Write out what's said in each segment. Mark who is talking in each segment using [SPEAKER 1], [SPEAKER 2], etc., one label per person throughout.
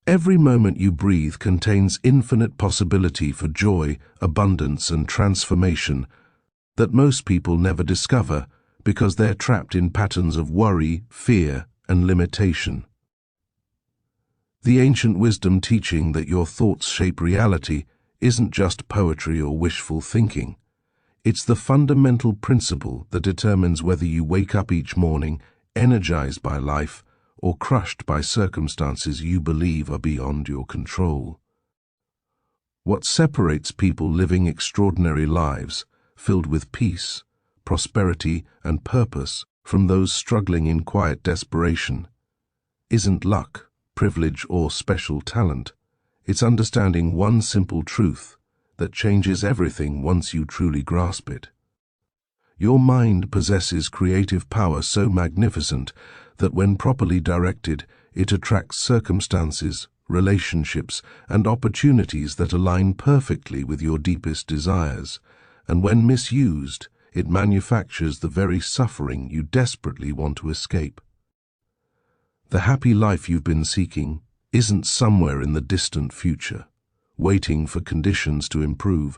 [SPEAKER 1] Every moment you breathe contains infinite possibility for joy, abundance, and transformation that most people never discover because they're trapped in patterns of worry, fear, and limitation. The ancient wisdom teaching that your thoughts shape reality isn't just poetry or wishful thinking. It's the fundamental principle that determines whether you wake up each morning energized by life or crushed by circumstances you believe are beyond your control. What separates people living extraordinary lives, filled with peace, prosperity, and purpose, from those struggling in quiet desperation, isn't luck, privilege, or special talent. It's understanding one simple truth that changes everything once you truly grasp it. Your mind possesses creative power so magnificent that when properly directed, it attracts circumstances, relationships, and opportunities that align perfectly with your deepest desires, and when misused, it manufactures the very suffering you desperately want to escape. The happy life you've been seeking isn't somewhere in the distant future, waiting for conditions to improve.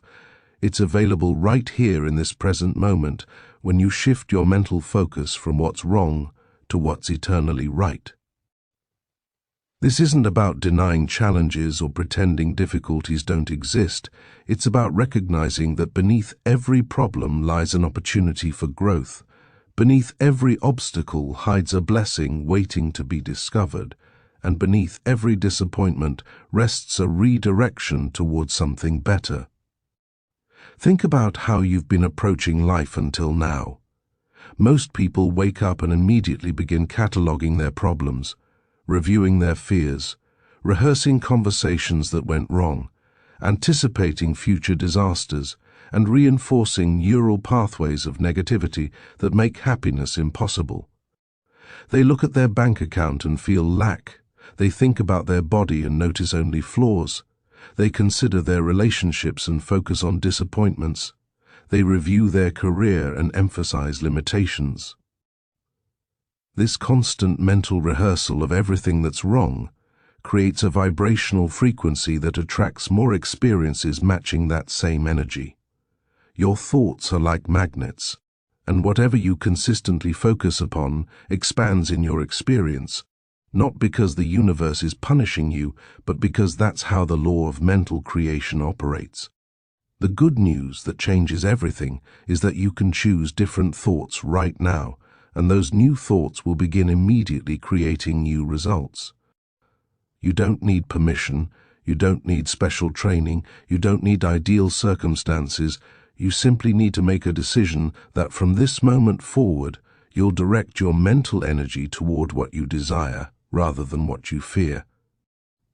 [SPEAKER 1] It's available right here in this present moment when you shift your mental focus from what's wrong to what's eternally right. This isn't about denying challenges or pretending difficulties don't exist. It's about recognizing that beneath every problem lies an opportunity for growth. Beneath every obstacle hides a blessing waiting to be discovered, and beneath every disappointment rests a redirection towards something better. Think about how you've been approaching life until now. Most people wake up and immediately begin cataloging their problems, reviewing their fears, rehearsing conversations that went wrong, anticipating future disasters, and reinforcing neural pathways of negativity that make happiness impossible. They look at their bank account and feel lack. They think about their body and notice only flaws. They consider their relationships and focus on disappointments. They review their career and emphasize limitations. This constant mental rehearsal of everything that's wrong creates a vibrational frequency that attracts more experiences matching that same energy. Your thoughts are like magnets, and whatever you consistently focus upon expands in your experience, not because the universe is punishing you, but because that's how the law of mental creation operates. The good news that changes everything is that you can choose different thoughts right now, and those new thoughts will begin immediately creating new results. You don't need permission, you don't need special training, you don't need ideal circumstances. You simply need to make a decision that from this moment forward, you'll direct your mental energy toward what you desire rather than what you fear.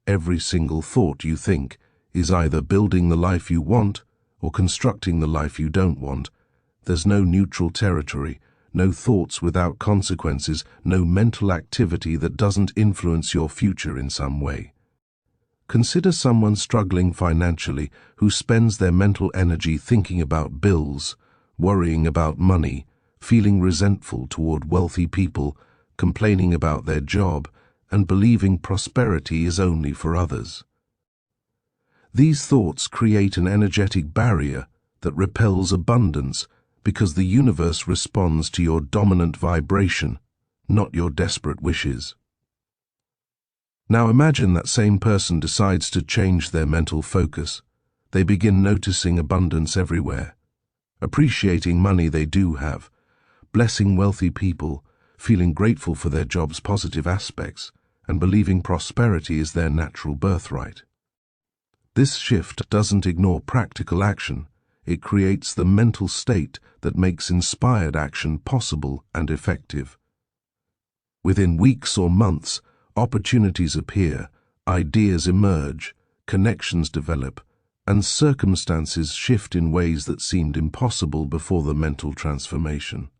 [SPEAKER 1] Every single thought you think is either building the life you want or constructing the life you don't want. There's no neutral territory, no thoughts without consequences, no mental activity that doesn't influence your future in some way. Consider someone struggling financially who spends their mental energy thinking about bills, worrying about money, feeling resentful toward wealthy people, complaining about their job, and believing prosperity is only for others. These thoughts create an energetic barrier that repels abundance because the universe responds to your dominant vibration, not your desperate wishes. Now imagine that same person decides to change their mental focus. They begin noticing abundance everywhere, appreciating money they do have, blessing wealthy people, feeling grateful for their job's positive aspects, and believing prosperity is their natural birthright. This shift doesn't ignore practical action. It creates the mental state that makes inspired action possible and effective. Within weeks or months, opportunities appear, ideas emerge, connections develop, and circumstances shift in ways that seemed impossible before the mental transformation.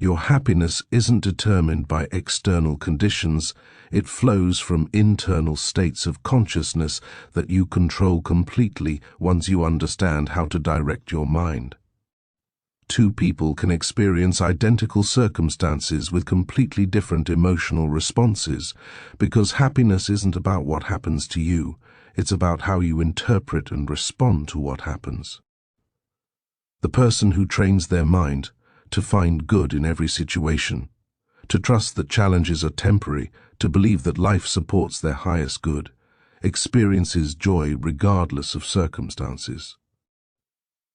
[SPEAKER 1] Your happiness isn't determined by external conditions, it flows from internal states of consciousness that you control completely once you understand how to direct your mind. two people can experience identical circumstances with completely different emotional responses, because happiness isn't about what happens to you, it's about how you interpret and respond to what happens. The person who trains their mind to find good in every situation, to trust that challenges are temporary, to believe that life supports their highest good, experiences joy regardless of circumstances.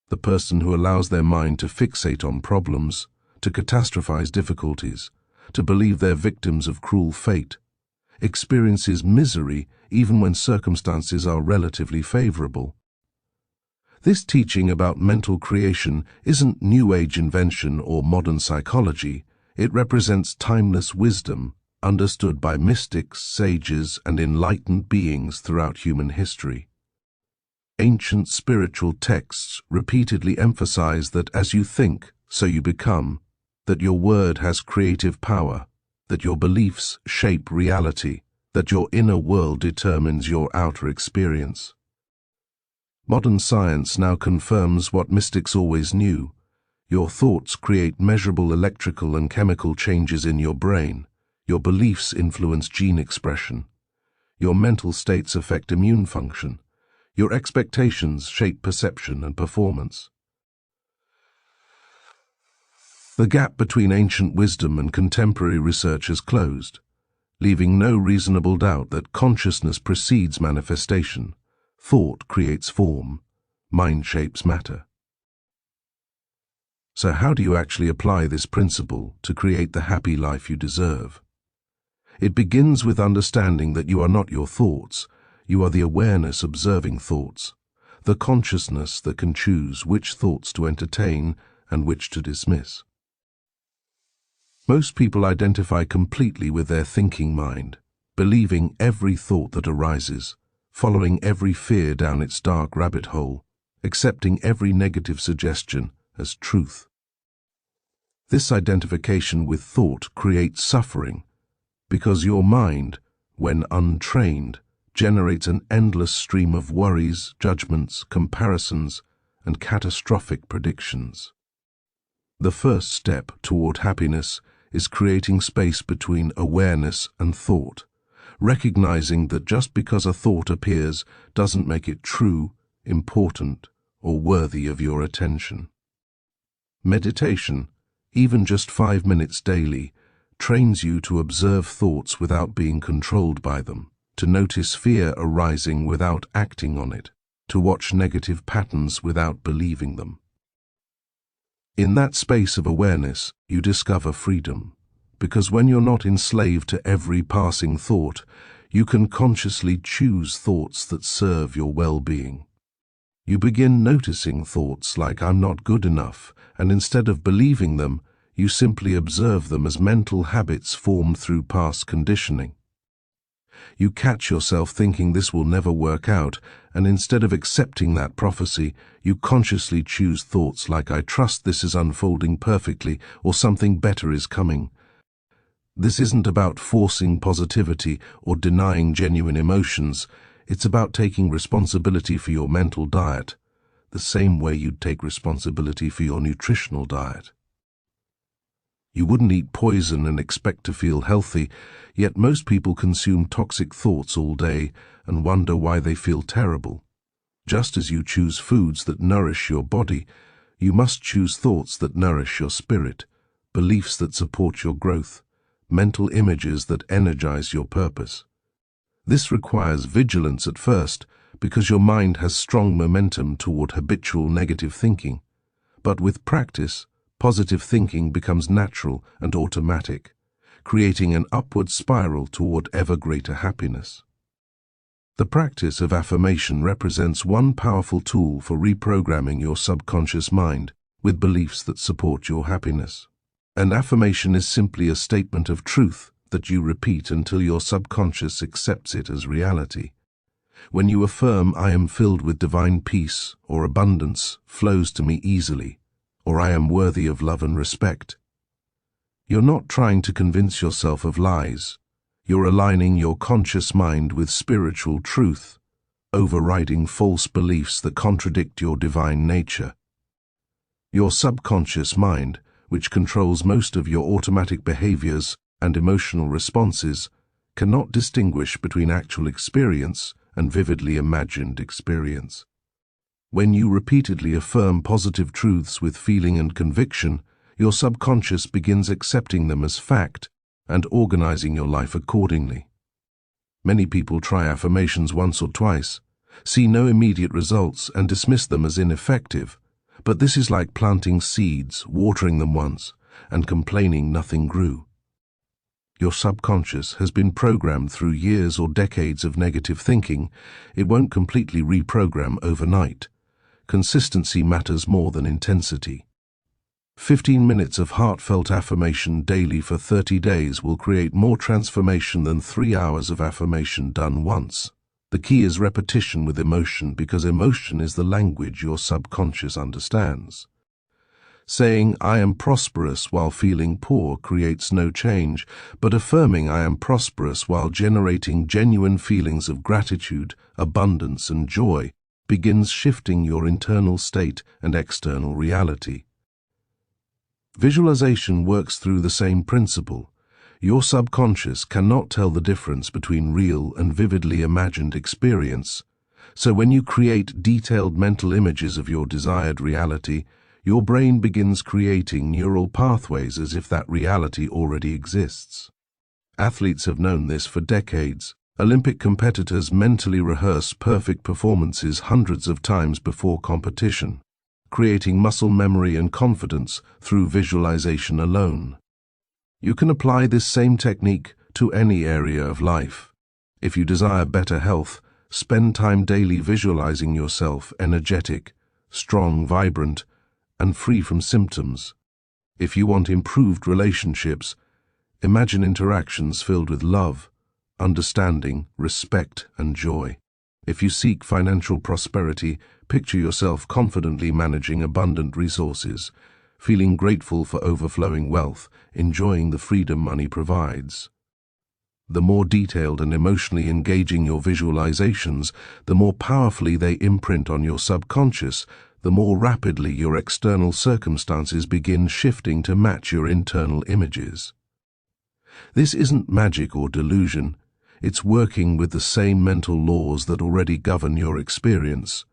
[SPEAKER 1] The person who allows their mind to fixate on problems, to catastrophize difficulties, to believe they're victims of cruel fate, experiences misery even when circumstances are relatively favorable. This teaching about mental creation isn't New Age invention or modern psychology. It represents timeless wisdom, understood by mystics, sages, and enlightened beings throughout human history. Ancient spiritual texts repeatedly emphasize that as you think, so you become, that your word has creative power, that your beliefs shape reality, that your inner world determines your outer experience. Modern science now confirms what mystics always knew. Your thoughts create measurable electrical and chemical changes in your brain. Your beliefs influence gene expression. Your mental states affect immune function. Your expectations shape perception and performance. The gap between ancient wisdom and contemporary research has closed, leaving no reasonable doubt that consciousness precedes manifestation. Thought creates form. Mind shapes matter. So how do you actually apply this principle to create the happy life you deserve? It begins with understanding that you are not your thoughts. You are the awareness observing thoughts, the consciousness that can choose which thoughts to entertain and which to dismiss. Most people identify completely with their thinking mind, believing every thought that arises, following every fear down its dark rabbit hole, accepting every negative suggestion as truth. This identification with thought creates suffering, because your mind, when untrained, generates an endless stream of worries, judgments, comparisons, and catastrophic predictions. The first step toward happiness is creating space between awareness and thought, recognizing that just because a thought appears doesn't make it true, important, or worthy of your attention. Meditation, even just 5 minutes daily, trains you to observe thoughts without being controlled by them, to notice fear arising without acting on it, to watch negative patterns without believing them. In that space of awareness, you discover freedom, because when you're not enslaved to every passing thought, you can consciously choose thoughts that serve your well-being. You begin noticing thoughts like "I'm not good enough," and instead of believing them, you simply observe them as mental habits formed through past conditioning. You catch yourself thinking this will never work out, and instead of accepting that prophecy, you consciously choose thoughts like "I trust this is unfolding perfectly," or "something better is coming." This isn't about forcing positivity or denying genuine emotions. It's about taking responsibility for your mental diet, the same way you'd take responsibility for your nutritional diet. You wouldn't eat poison and expect to feel healthy, yet most people consume toxic thoughts all day and wonder why they feel terrible. Just as you choose foods that nourish your body, you must choose thoughts that nourish your spirit, beliefs that support your growth, mental images that energize your purpose. This requires vigilance at first, because your mind has strong momentum toward habitual negative thinking. But with practice, positive thinking becomes natural and automatic, creating an upward spiral toward ever greater happiness. The practice of affirmation represents one powerful tool for reprogramming your subconscious mind with beliefs that support your happiness. An affirmation is simply a statement of truth that you repeat until your subconscious accepts it as reality. When you affirm "I am filled with divine peace," or "abundance flows to me easily," or "I am worthy of love and respect," you're not trying to convince yourself of lies. You're aligning your conscious mind with spiritual truth, overriding false beliefs that contradict your divine nature. Your subconscious mind, which controls most of your automatic behaviors and emotional responses, cannot distinguish between actual experience and vividly imagined experience. When you repeatedly affirm positive truths with feeling and conviction, your subconscious begins accepting them as fact and organizing your life accordingly. Many people try affirmations once or twice, see no immediate results, and dismiss them as ineffective. But this is like planting seeds, watering them once, and complaining nothing grew. Your subconscious has been programmed through years or decades of negative thinking. It won't completely reprogram overnight. Consistency matters more than intensity. 15 minutes of heartfelt affirmation daily for 30 days will create more transformation than 3 hours of affirmation done once. The key is repetition with emotion, because emotion is the language your subconscious understands. Saying, "I am prosperous," while feeling poor creates no change, but affirming, "I am prosperous," while generating genuine feelings of gratitude, abundance, and joy, begins shifting your internal state and external reality. Visualization works through the same principle. Your subconscious cannot tell the difference between real and vividly imagined experience. So when you create detailed mental images of your desired reality, your brain begins creating neural pathways as if that reality already exists. Athletes have known this for decades. Olympic competitors mentally rehearse perfect performances hundreds of times before competition, creating muscle memory and confidence through visualization alone. You can apply this same technique to any area of life. If you desire better health, spend time daily visualizing yourself energetic, strong, vibrant, and free from symptoms. If you want improved relationships, imagine interactions filled with love, understanding, respect, and joy. If you seek financial prosperity, picture yourself confidently managing abundant resources, feeling grateful for overflowing wealth, enjoying the freedom money provides. The more detailed and emotionally engaging your visualizations, the more powerfully they imprint on your subconscious, the more rapidly your external circumstances begin shifting to match your internal images. This isn't magic or delusion. It's working with the same mental laws that already govern your experience,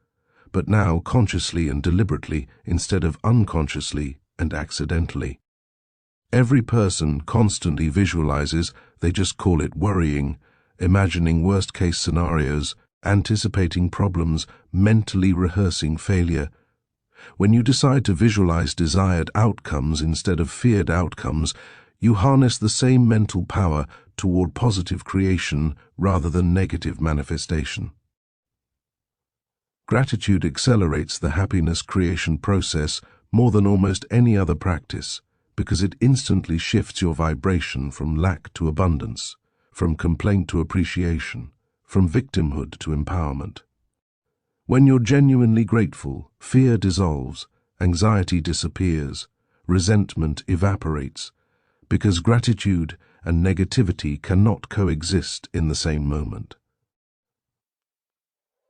[SPEAKER 1] but now consciously and deliberately instead of unconsciously and accidentally. Every person constantly visualizes, they just call it worrying, imagining worst-case scenarios, anticipating problems, mentally rehearsing failure. When you decide to visualize desired outcomes instead of feared outcomes, you harness the same mental power toward positive creation rather than negative manifestation. Gratitude accelerates the happiness creation process more than almost any other practice, because it instantly shifts your vibration from lack to abundance, from complaint to appreciation, from victimhood to empowerment. When you're genuinely grateful, fear dissolves, anxiety disappears, resentment evaporates, because gratitude and negativity cannot coexist in the same moment.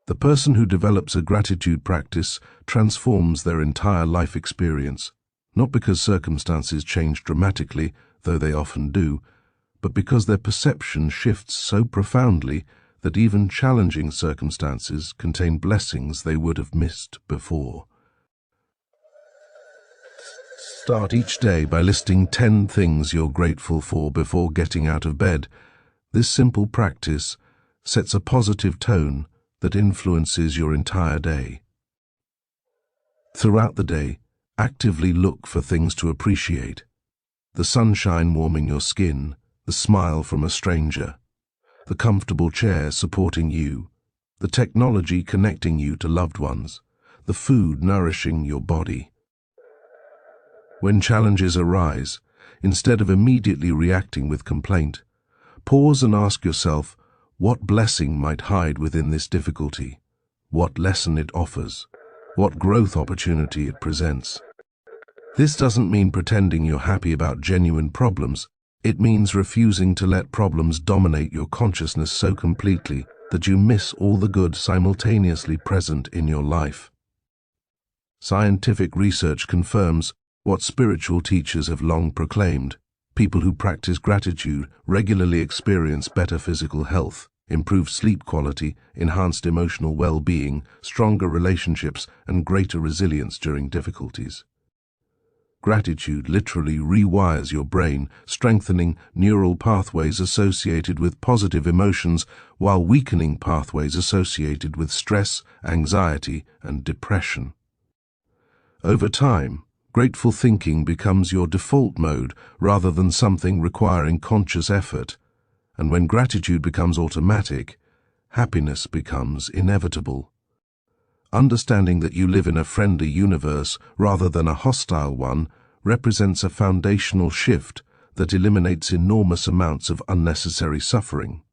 [SPEAKER 1] The person who develops a gratitude practice transforms their entire life experience, not because circumstances change dramatically, though they often do, but because their perception shifts so profoundly that even challenging circumstances contain blessings they would have missed before. Start each day by listing 10 things you're grateful for before getting out of bed. This simple practice sets a positive tone that influences your entire day. Throughout the day, actively look for things to appreciate. The sunshine warming your skin, the smile from a stranger, the comfortable chair supporting you, the technology connecting you to loved ones, the food nourishing your body. When challenges arise, instead of immediately reacting with complaint, pause and ask yourself, what blessing might hide within this difficulty? What lesson it offers? What growth opportunity it presents? This doesn't mean pretending you're happy about genuine problems. It means refusing to let problems dominate your consciousness so completely that you miss all the good simultaneously present in your life. Scientific research confirms what spiritual teachers have long proclaimed. People who practice gratitude regularly experience better physical health, improved sleep quality, enhanced emotional well-being, stronger relationships, and greater resilience during difficulties. Gratitude literally rewires your brain, strengthening neural pathways associated with positive emotions while weakening pathways associated with stress, anxiety, and depression. Over time, grateful thinking becomes your default mode rather than something requiring conscious effort, and when gratitude becomes automatic, happiness becomes inevitable. Understanding that you live in a friendly universe rather than a hostile one represents a foundational shift that eliminates enormous amounts of unnecessary suffering.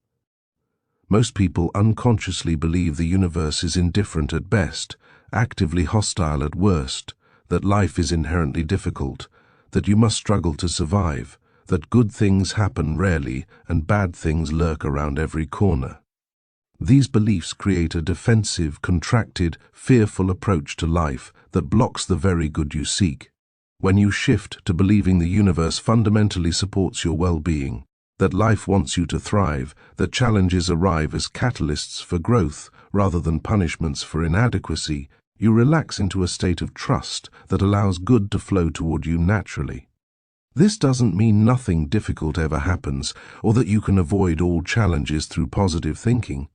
[SPEAKER 1] Most people unconsciously believe the universe is indifferent at best, actively hostile at worst, that life is inherently difficult, that you must struggle to survive, that good things happen rarely and bad things lurk around every corner. These beliefs create a defensive, contracted, fearful approach to life that blocks the very good you seek. When you shift to believing the universe fundamentally supports your well-being, that life wants you to thrive, that challenges arrive as catalysts for growth rather than punishments for inadequacy, you relax into a state of trust that allows good to flow toward you naturally. This doesn't mean nothing difficult ever happens or that you can avoid all challenges through positive thinking.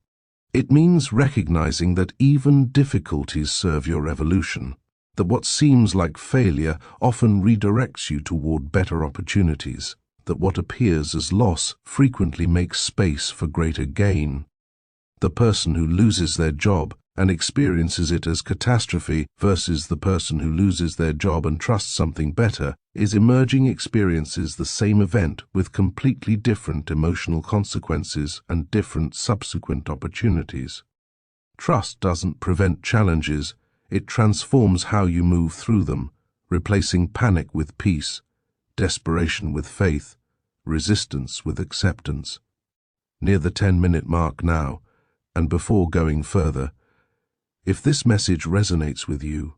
[SPEAKER 1] It means recognizing that even difficulties serve your evolution, that what seems like failure often redirects you toward better opportunities, that what appears as loss frequently makes space for greater gain. The person who loses their job and experiences it as catastrophe versus the person who loses their job and trusts something better is emerging experiences the same event with completely different emotional consequences and different subsequent opportunities. Trust doesn't prevent challenges, it transforms how you move through them, replacing panic with peace, desperation with faith, resistance with acceptance. Near the 10-minute mark now, and before going further, if this message resonates with you,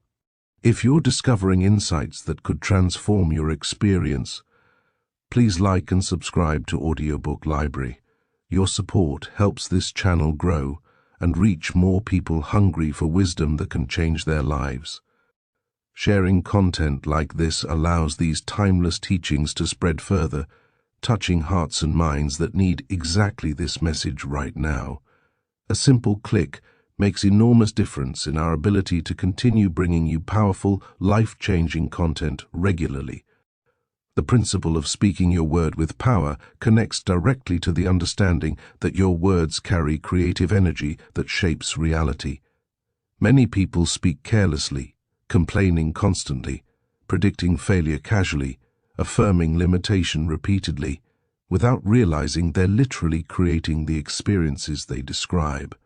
[SPEAKER 1] if you're discovering insights that could transform your experience, please like and subscribe to Audiobook Library. Your support helps this channel grow and reach more people hungry for wisdom that can change their lives. Sharing content like this allows these timeless teachings to spread further, touching hearts and minds that need exactly this message right now. A simple click makes enormous difference in our ability to continue bringing you powerful, life-changing content regularly. The principle of speaking your word with power connects directly to the understanding that your words carry creative energy that shapes reality. Many people speak carelessly, complaining constantly, predicting failure casually, affirming limitation repeatedly, without realizing they're literally creating the experiences they describe.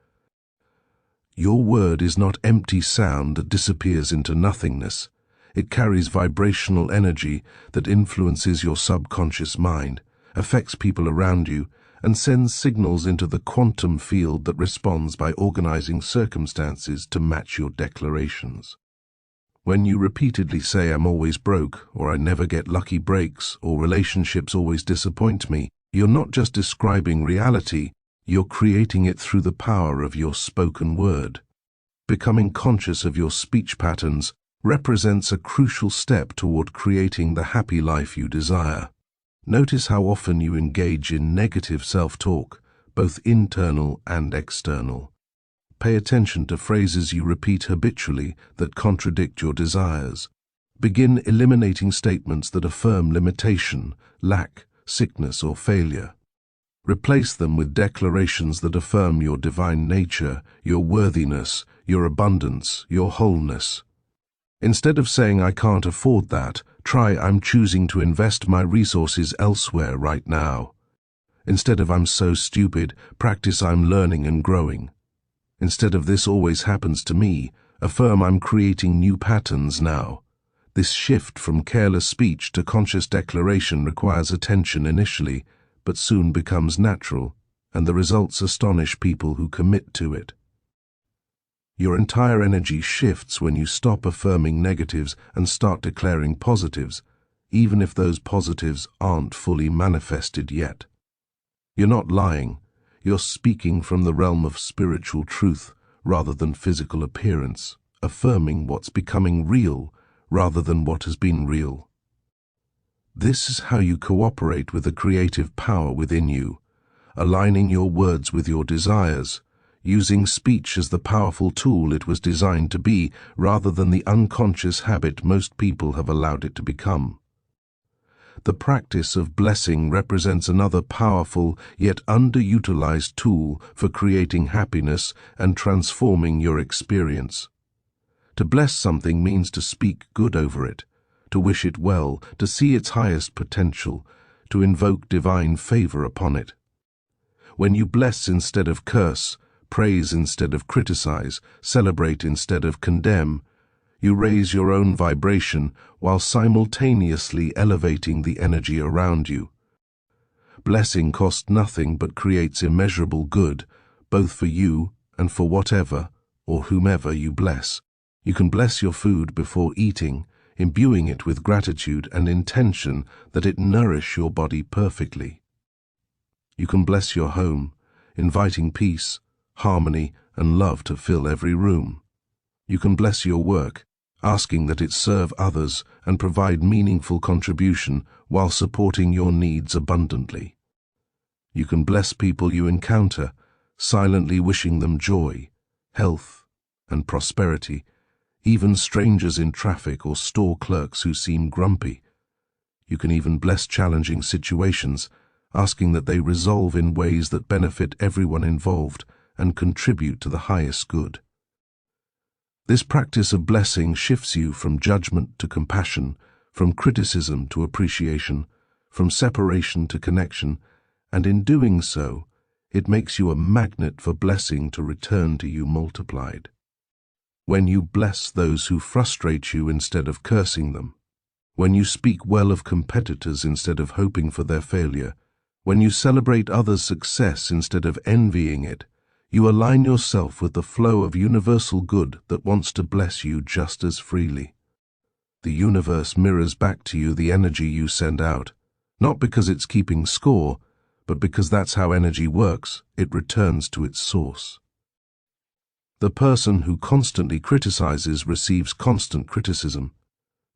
[SPEAKER 1] Your word is not empty sound that disappears into nothingness. It carries vibrational energy that influences your subconscious mind, affects people around you, and sends signals into the quantum field that responds by organizing circumstances to match your declarations. When you repeatedly say "I'm always broke," or "I never get lucky breaks," or "relationships always disappoint me," you're not just describing reality, you're creating it through the power of your spoken word. Becoming conscious of your speech patterns represents a crucial step toward creating the happy life you desire. Notice how often you engage in negative self-talk, both internal and external. Pay attention to phrases you repeat habitually that contradict your desires. Begin eliminating statements that affirm limitation, lack, sickness, or failure. Replace them with declarations that affirm your divine nature, your worthiness, your abundance, your wholeness. Instead of saying "I can't afford that," try "I'm choosing to invest my resources elsewhere right now." Instead of "I'm so stupid," practice "I'm learning and growing." Instead of "this always happens to me," affirm "I'm creating new patterns now." This shift from careless speech to conscious declaration requires attention initially, but soon becomes natural, and the results astonish people who commit to it. Your entire energy shifts when you stop affirming negatives and start declaring positives, even if those positives aren't fully manifested yet. You're not lying. You're speaking from the realm of spiritual truth rather than physical appearance, affirming what's becoming real rather than what has been real. This is how you cooperate with the creative power within you, aligning your words with your desires, using speech as the powerful tool it was designed to be rather than the unconscious habit most people have allowed it to become. The practice of blessing represents another powerful yet underutilized tool for creating happiness and transforming your experience. To bless something means to speak good over it, to wish it well, to see its highest potential, to invoke divine favor upon it. When you bless instead of curse, praise instead of criticize, celebrate instead of condemn, you raise your own vibration while simultaneously elevating the energy around you. Blessing costs nothing but creates immeasurable good, both for you and for whatever or whomever you bless. You can bless your food before eating, imbuing it with gratitude and intention that it nourish your body perfectly. You can bless your home, inviting peace, harmony, and love to fill every room. You can bless your work, asking that it serve others and provide meaningful contribution while supporting your needs abundantly. You can bless people you encounter, silently wishing them joy, health, and prosperity, even strangers in traffic or store clerks who seem grumpy. You can even bless challenging situations, asking that they resolve in ways that benefit everyone involved and contribute to the highest good. This practice of blessing shifts you from judgment to compassion, from criticism to appreciation, from separation to connection, and in doing so, it makes you a magnet for blessing to return to you multiplied. When you bless those who frustrate you instead of cursing them, when you speak well of competitors instead of hoping for their failure, when you celebrate others' success instead of envying it, you align yourself with the flow of universal good that wants to bless you just as freely. The universe mirrors back to you the energy you send out, not because it's keeping score, but because that's how energy works. It returns to its source. The person who constantly criticizes receives constant criticism.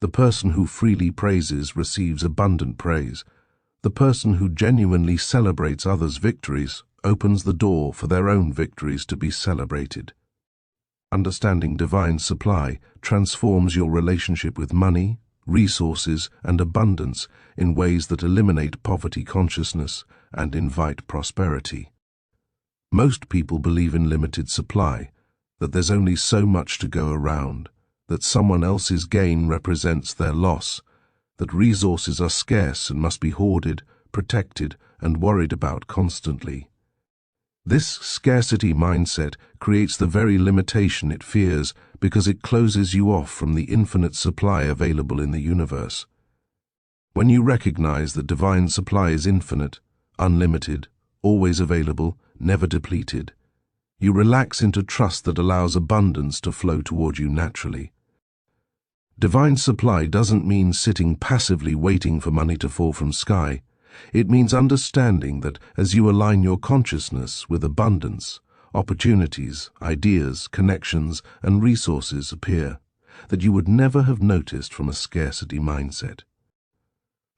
[SPEAKER 1] The person who freely praises receives abundant praise. The person who genuinely celebrates others' victories opens the door for their own victories to be celebrated. Understanding divine supply transforms your relationship with money, resources, and abundance in ways that eliminate poverty consciousness and invite prosperity. Most people believe in limited supply, that there's only so much to go around, that someone else's gain represents their loss, that resources are scarce and must be hoarded, protected, and worried about constantly. This scarcity mindset creates the very limitation it fears because it closes you off from the infinite supply available in the universe. When you recognize that divine supply is infinite, unlimited, always available, never depleted, you relax into trust that allows abundance to flow toward you naturally. Divine supply doesn't mean sitting passively waiting for money to fall from sky. It means understanding that as you align your consciousness with abundance, opportunities, ideas, connections, and resources appear that you would never have noticed from a scarcity mindset.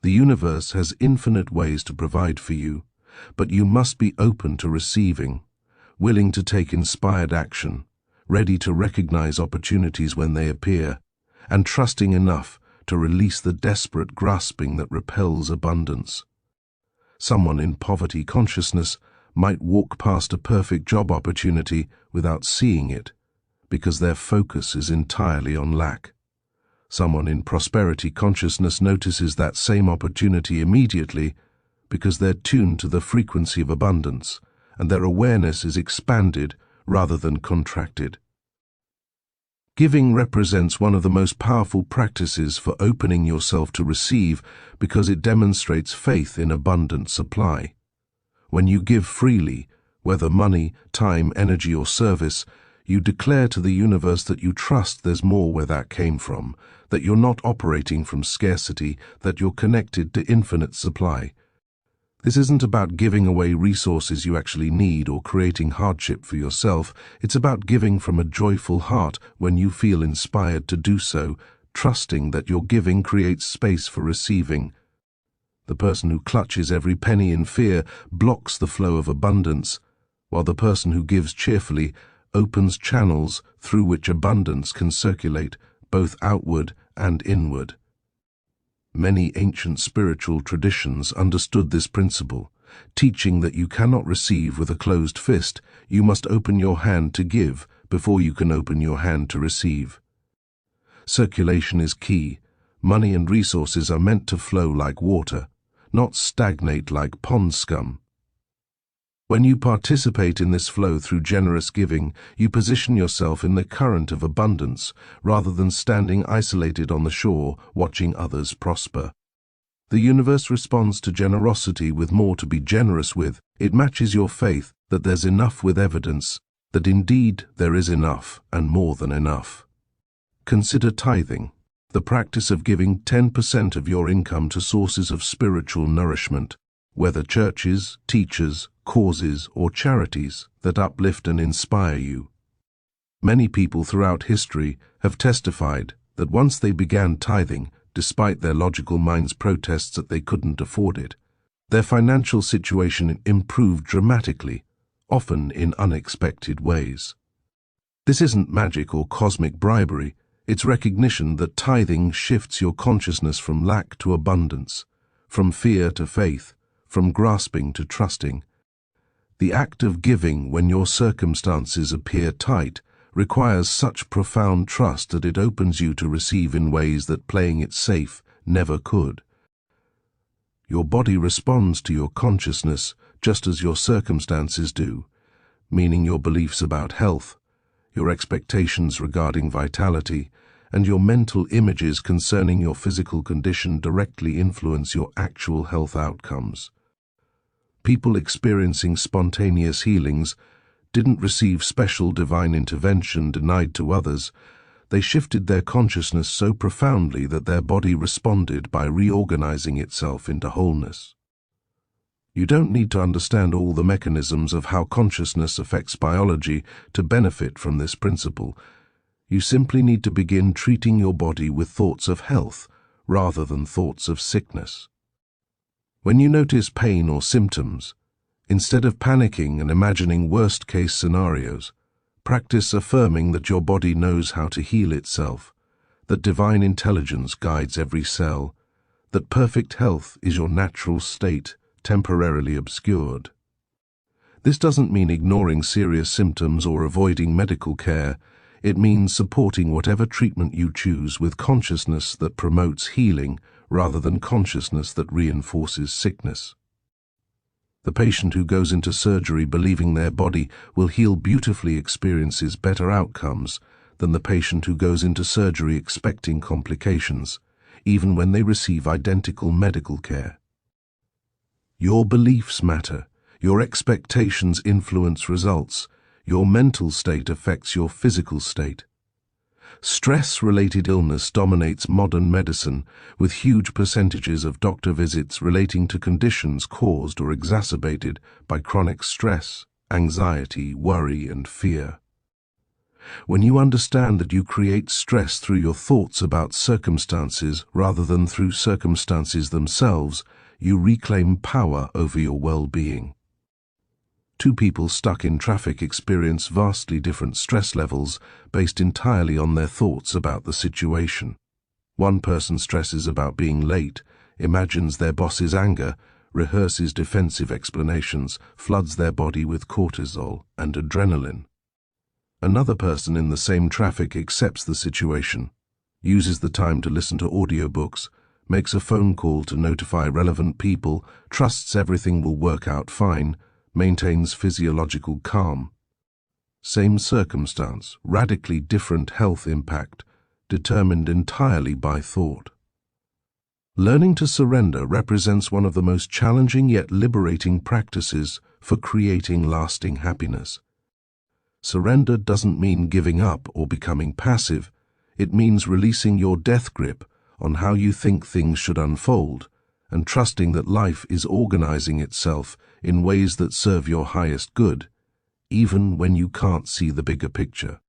[SPEAKER 1] The universe has infinite ways to provide for you, but you must be open to receiving, willing to take inspired action, ready to recognize opportunities when they appear, and trusting enough to release the desperate grasping that repels abundance. Someone in poverty consciousness might walk past a perfect job opportunity without seeing it, because their focus is entirely on lack. Someone in prosperity consciousness notices that same opportunity immediately because they're tuned to the frequency of abundance, and their awareness is expanded rather than contracted. Giving represents one of the most powerful practices for opening yourself to receive because it demonstrates faith in abundant supply. When you give freely, whether money, time, energy, or service, You declare to the universe that you trust there's more where that came from, that you're not operating from scarcity, that you're connected to infinite supply. This isn't about giving away resources you actually need or creating hardship for yourself. It's about giving from a joyful heart when you feel inspired to do so, trusting that your giving creates space for receiving. The person who clutches every penny in fear blocks the flow of abundance, while the person who gives cheerfully opens channels through which abundance can circulate, both outward and inward. Many ancient spiritual traditions understood this principle, teaching that you cannot receive with a closed fist. You must open your hand to give before you can open your hand to receive. Circulation is key. Money and resources are meant to flow like water, not stagnate like pond scum. When you participate in this flow through generous giving, you position yourself in the current of abundance, rather than standing isolated on the shore, watching others prosper. The universe responds to generosity with more to be generous with. It matches your faith that there's enough with evidence, that indeed there is enough and more than enough. Consider tithing, the practice of giving 10% of your income to sources of spiritual nourishment, whether churches, teachers, causes, or charities that uplift and inspire you. Many people throughout history have testified that once they began tithing, despite their logical minds' protests that they couldn't afford it, their financial situation improved dramatically, often in unexpected ways. This isn't magic or cosmic bribery. It's recognition that tithing shifts your consciousness from lack to abundance, from fear to faith, from grasping to trusting. The act of giving when your circumstances appear tight requires such profound trust that it opens you to receive in ways that playing it safe never could. Your body responds to your consciousness just as your circumstances do, meaning your beliefs about health, your expectations regarding vitality, and your mental images concerning your physical condition directly influence your actual health outcomes. People experiencing spontaneous healings didn't receive special divine intervention denied to others. They shifted their consciousness so profoundly that their body responded by reorganizing itself into wholeness. You don't need to understand all the mechanisms of how consciousness affects biology to benefit from this principle. You simply need to begin treating your body with thoughts of health rather than thoughts of sickness. When you notice pain or symptoms, instead of panicking and imagining worst-case scenarios, practice affirming that your body knows how to heal itself, that divine intelligence guides every cell, that perfect health is your natural state, temporarily obscured. This doesn't mean ignoring serious symptoms or avoiding medical care. It means supporting whatever treatment you choose with consciousness that promotes healing rather than consciousness that reinforces sickness. The patient who goes into surgery believing their body will heal beautifully experiences better outcomes than the patient who goes into surgery expecting complications, even when they receive identical medical care. Your beliefs matter. Your expectations influence results. Your mental state affects your physical state. Stress-related illness dominates modern medicine, with huge percentages of doctor visits relating to conditions caused or exacerbated by chronic stress, anxiety, worry, and fear. When you understand that you create stress through your thoughts about circumstances rather than through circumstances themselves, you reclaim power over your well-being. Two people stuck in traffic experience vastly different stress levels based entirely on their thoughts about the situation. One person stresses about being late, imagines their boss's anger, rehearses defensive explanations, floods their body with cortisol and adrenaline. Another person in the same traffic accepts the situation, uses the time to listen to audiobooks, makes a phone call to notify relevant people, trusts everything will work out fine, maintains physiological calm. Same circumstance, radically different health impact, determined entirely by thought. Learning to surrender represents one of the most challenging yet liberating practices for creating lasting happiness. Surrender doesn't mean giving up or becoming passive. It means releasing your death grip on how you think things should unfold, and trusting that life is organizing itself in ways that serve your highest good, even when you can't see the bigger picture.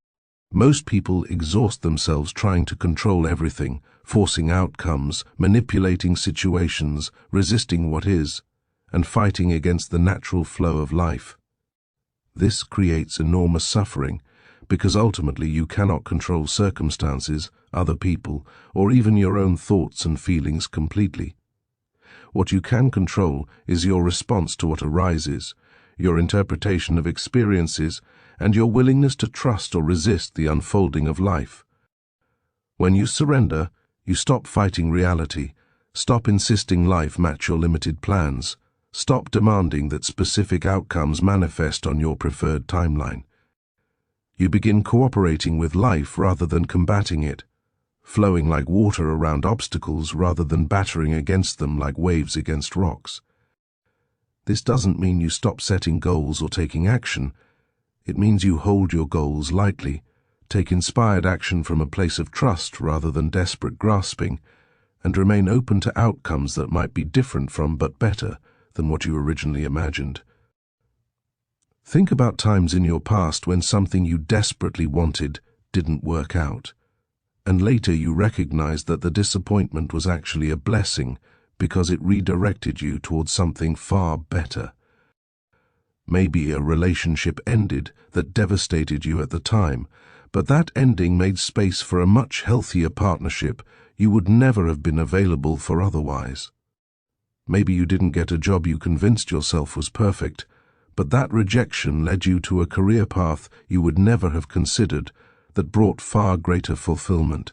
[SPEAKER 1] Most people exhaust themselves trying to control everything, forcing outcomes, manipulating situations, resisting what is, and fighting against the natural flow of life. This creates enormous suffering, because ultimately you cannot control circumstances, other people, or even your own thoughts and feelings completely. What you can control is your response to what arises, your interpretation of experiences, and your willingness to trust or resist the unfolding of life. When you surrender, you stop fighting reality, stop insisting life match your limited plans, stop demanding that specific outcomes manifest on your preferred timeline. You begin cooperating with life rather than combating it, flowing like water around obstacles rather than battering against them like waves against rocks. This doesn't mean you stop setting goals or taking action. It means you hold your goals lightly, take inspired action from a place of trust rather than desperate grasping, and remain open to outcomes that might be different from but better than what you originally imagined. Think about times in your past when something you desperately wanted didn't work out, and later you recognized that the disappointment was actually a blessing because it redirected you towards something far better. Maybe a relationship ended that devastated you at the time, but that ending made space for a much healthier partnership you would never have been available for otherwise. Maybe you didn't get a job you convinced yourself was perfect, but that rejection led you to a career path you would never have considered that brought far greater fulfillment.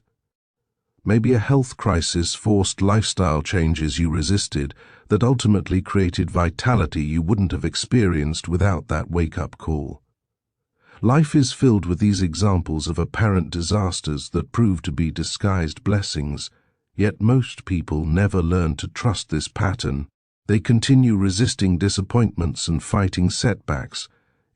[SPEAKER 1] Maybe a health crisis forced lifestyle changes you resisted that ultimately created vitality you wouldn't have experienced without that wake-up call. Life is filled with these examples of apparent disasters that prove to be disguised blessings, yet most people never learn to trust this pattern. They continue resisting disappointments and fighting setbacks,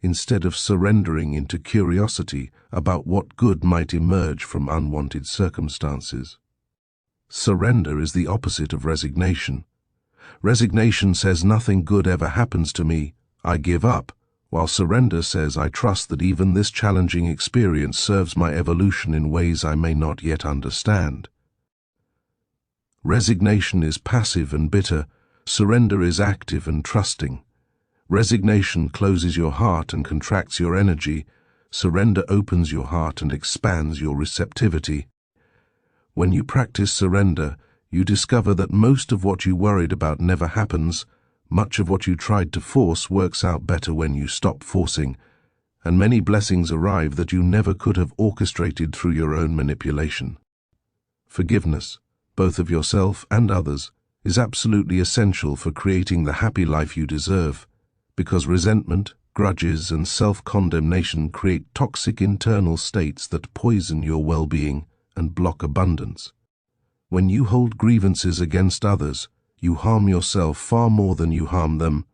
[SPEAKER 1] instead of surrendering into curiosity about what good might emerge from unwanted circumstances. Surrender is the opposite of resignation. Resignation says nothing good ever happens to me, I give up, while surrender says I trust that even this challenging experience serves my evolution in ways I may not yet understand. Resignation is passive and bitter, surrender is active and trusting. Resignation closes your heart and contracts your energy. Surrender opens your heart and expands your receptivity. When you practice surrender, you discover that most of what you worried about never happens, much of what you tried to force works out better when you stop forcing, and many blessings arrive that you never could have orchestrated through your own manipulation. Forgiveness, both of yourself and others, is absolutely essential for creating the happy life you deserve, because resentment, grudges, and self-condemnation create toxic internal states that poison your well-being and block abundance. When you hold grievances against others, you harm yourself far more than you harm them.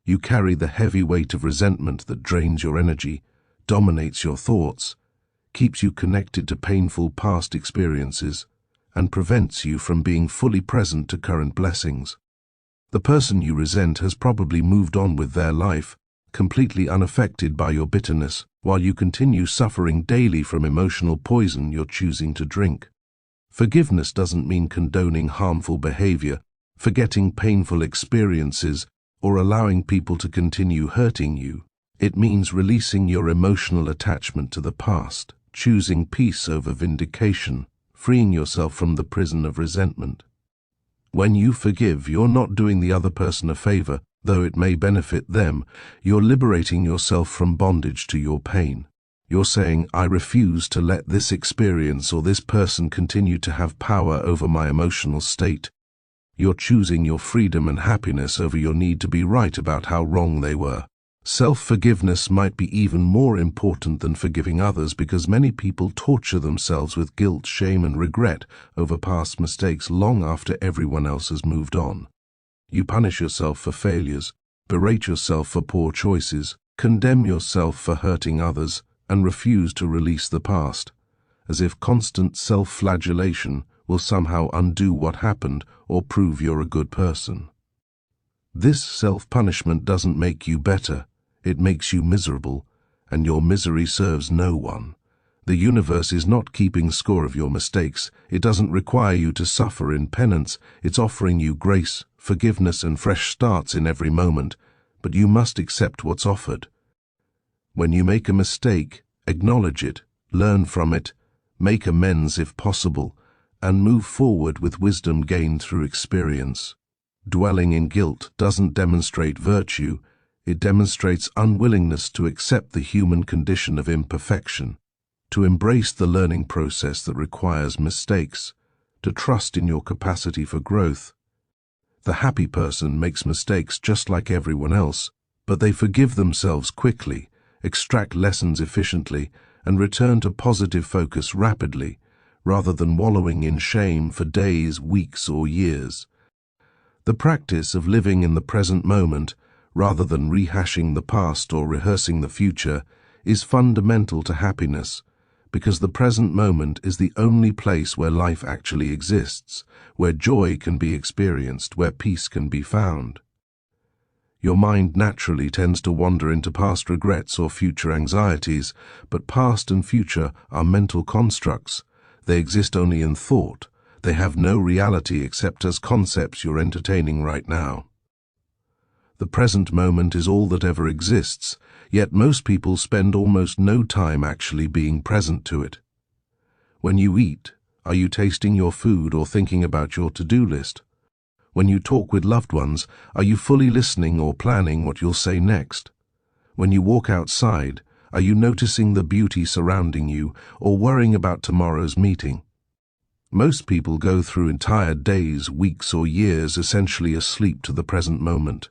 [SPEAKER 1] You carry the heavy weight of resentment that drains your energy, dominates your thoughts, keeps you connected to painful past experiences, and prevents you from being fully present to current blessings. The person you resent has probably moved on with their life, completely unaffected by your bitterness, while you continue suffering daily from emotional poison you're choosing to drink. Forgiveness doesn't mean condoning harmful behavior, forgetting painful experiences, or allowing people to continue hurting you. It means releasing your emotional attachment to the past, choosing peace over vindication, freeing yourself from the prison of resentment. When you forgive, you're not doing the other person a favor, though it may benefit them. You're liberating yourself from bondage to your pain. You're saying, I refuse to let this experience or this person continue to have power over my emotional state. You're choosing your freedom and happiness over your need to be right about how wrong they were. Self-forgiveness might be even more important than forgiving others because many people torture themselves with guilt, shame, and regret over past mistakes long after everyone else has moved on. You punish yourself for failures, berate yourself for poor choices, condemn yourself for hurting others, and refuse to release the past, as if constant self-flagellation will somehow undo what happened or prove you're a good person. This self-punishment doesn't make you better, it makes you miserable, and your misery serves no one. The universe is not keeping score of your mistakes. It doesn't require you to suffer in penance. It's offering you grace, forgiveness, and fresh starts in every moment, but you must accept what's offered. When you make a mistake, acknowledge it, learn from it, make amends if possible, and move forward with wisdom gained through experience. Dwelling in guilt doesn't demonstrate virtue, it demonstrates unwillingness to accept the human condition of imperfection, to embrace the learning process that requires mistakes, to trust in your capacity for growth. The happy person makes mistakes just like everyone else, but they forgive themselves quickly, extract lessons efficiently, and return to positive focus rapidly, rather than wallowing in shame for days, weeks, or years. The practice of living in the present moment, rather than rehashing the past or rehearsing the future, is fundamental to happiness, because the present moment is the only place where life actually exists, where joy can be experienced, where peace can be found. Your mind naturally tends to wander into past regrets or future anxieties, but past and future are mental constructs. They exist only in thought. They have no reality except as concepts you're entertaining right now. The present moment is all that ever exists, yet most people spend almost no time actually being present to it. When you eat, are you tasting your food or thinking about your to-do list? When you talk with loved ones, are you fully listening or planning what you'll say next? When you walk outside, are you noticing the beauty surrounding you or worrying about tomorrow's meeting? Most people go through entire days, weeks, or years essentially asleep to the present moment,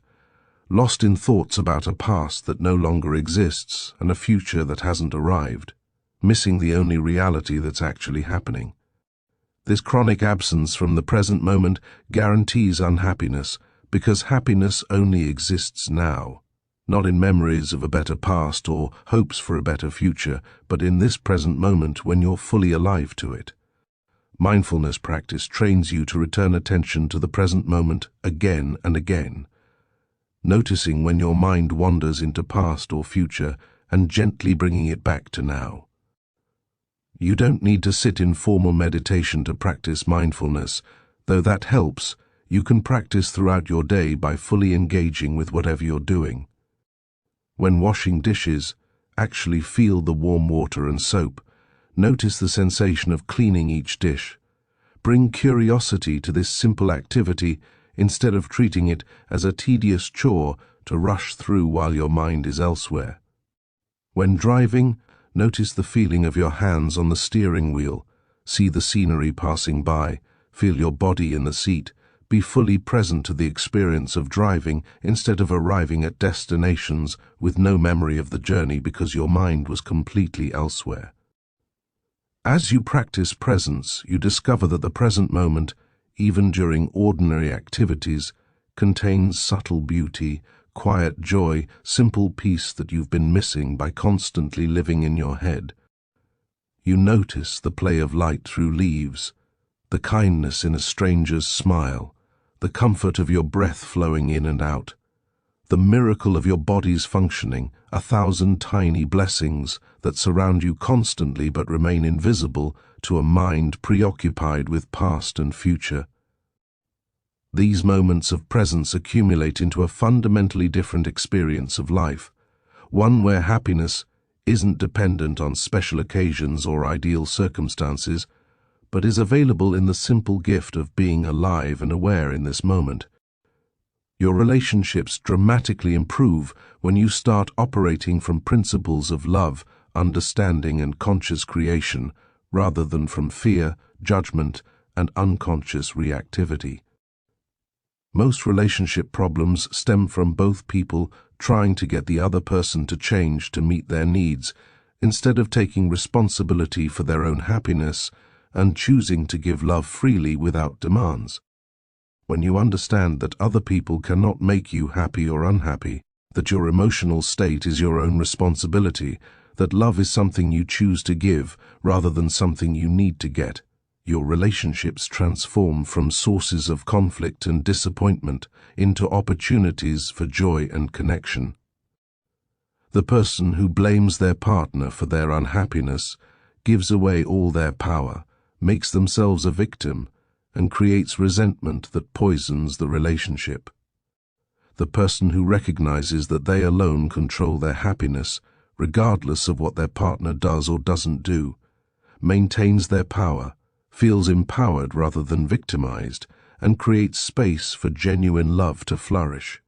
[SPEAKER 1] lost in thoughts about a past that no longer exists and a future that hasn't arrived, missing the only reality that's actually happening. This chronic absence from the present moment guarantees unhappiness, because happiness only exists now, not in memories of a better past or hopes for a better future, but in this present moment when you're fully alive to it. Mindfulness practice trains you to return attention to the present moment again and again, noticing when your mind wanders into past or future and gently bringing it back to now. You don't need to sit in formal meditation to practice mindfulness, though that helps. You can practice throughout your day by fully engaging with whatever you're doing. When washing dishes, actually feel the warm water and soap. Notice the sensation of cleaning each dish. Bring curiosity to this simple activity instead of treating it as a tedious chore to rush through while your mind is elsewhere. When driving, notice the feeling of your hands on the steering wheel. See the scenery passing by. Feel your body in the seat. Be fully present to the experience of driving instead of arriving at destinations with no memory of the journey because your mind was completely elsewhere. As you practice presence, you discover that the present moment, even during ordinary activities, contains subtle beauty, quiet joy, simple peace that you've been missing by constantly living in your head. You notice the play of light through leaves, the kindness in a stranger's smile, the comfort of your breath flowing in and out, the miracle of your body's functioning, 1,000 tiny blessings that surround you constantly but remain invisible to a mind preoccupied with past and future. These moments of presence accumulate into a fundamentally different experience of life, one where happiness isn't dependent on special occasions or ideal circumstances, but is available in the simple gift of being alive and aware in this moment. Your relationships dramatically improve when you start operating from principles of love, understanding, and conscious creation, rather than from fear, judgment, and unconscious reactivity. Most relationship problems stem from both people trying to get the other person to change to meet their needs, instead of taking responsibility for their own happiness and choosing to give love freely without demands. When you understand that other people cannot make you happy or unhappy, that your emotional state is your own responsibility, that love is something you choose to give rather than something you need to get, your relationships transform from sources of conflict and disappointment into opportunities for joy and connection. The person who blames their partner for their unhappiness gives away all their power, makes themselves a victim, and creates resentment that poisons the relationship. The person who recognizes that they alone control their happiness, regardless of what their partner does or doesn't do, maintains their power, feels empowered rather than victimized, and creates space for genuine love to flourish.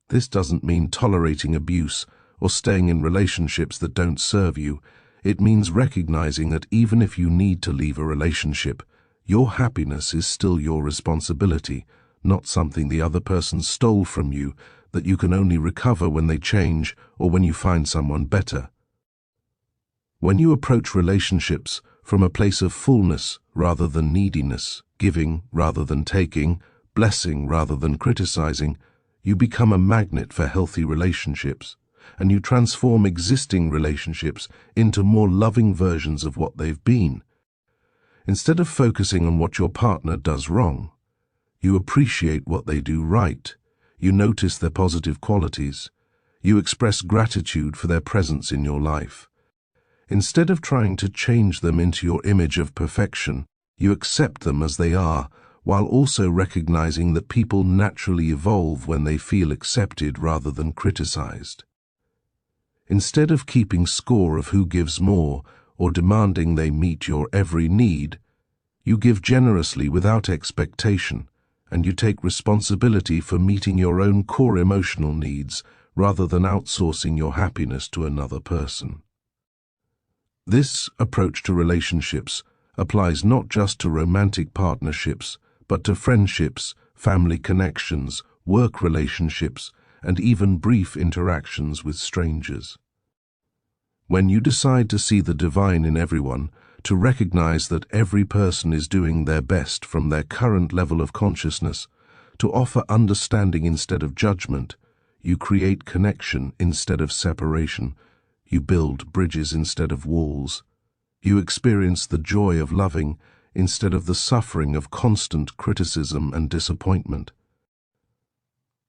[SPEAKER 1] This doesn't mean tolerating abuse or staying in relationships that don't serve you. It means recognizing that even if you need to leave a relationship, your happiness is still your responsibility, not something the other person stole from you that you can only recover when they change or when you find someone better. When you approach relationships from a place of fullness rather than neediness, giving rather than taking, blessing rather than criticizing, you become a magnet for healthy relationships, and you transform existing relationships into more loving versions of what they've been. Instead of focusing on what your partner does wrong, you appreciate what they do right. You notice their positive qualities. You express gratitude for their presence in your life. Instead of trying to change them into your image of perfection, you accept them as they are, while also recognizing that people naturally evolve when they feel accepted rather than criticized. Instead of keeping score of who gives more or demanding they meet your every need, you give generously without expectation, and you take responsibility for meeting your own core emotional needs rather than outsourcing your happiness to another person. This approach to relationships applies not just to romantic partnerships, but to friendships, family connections, work relationships, and even brief interactions with strangers. When you decide to see the divine in everyone, to recognize that every person is doing their best from their current level of consciousness, to offer understanding instead of judgment, you create connection instead of separation. You build bridges instead of walls. You experience the joy of loving instead of the suffering of constant criticism and disappointment.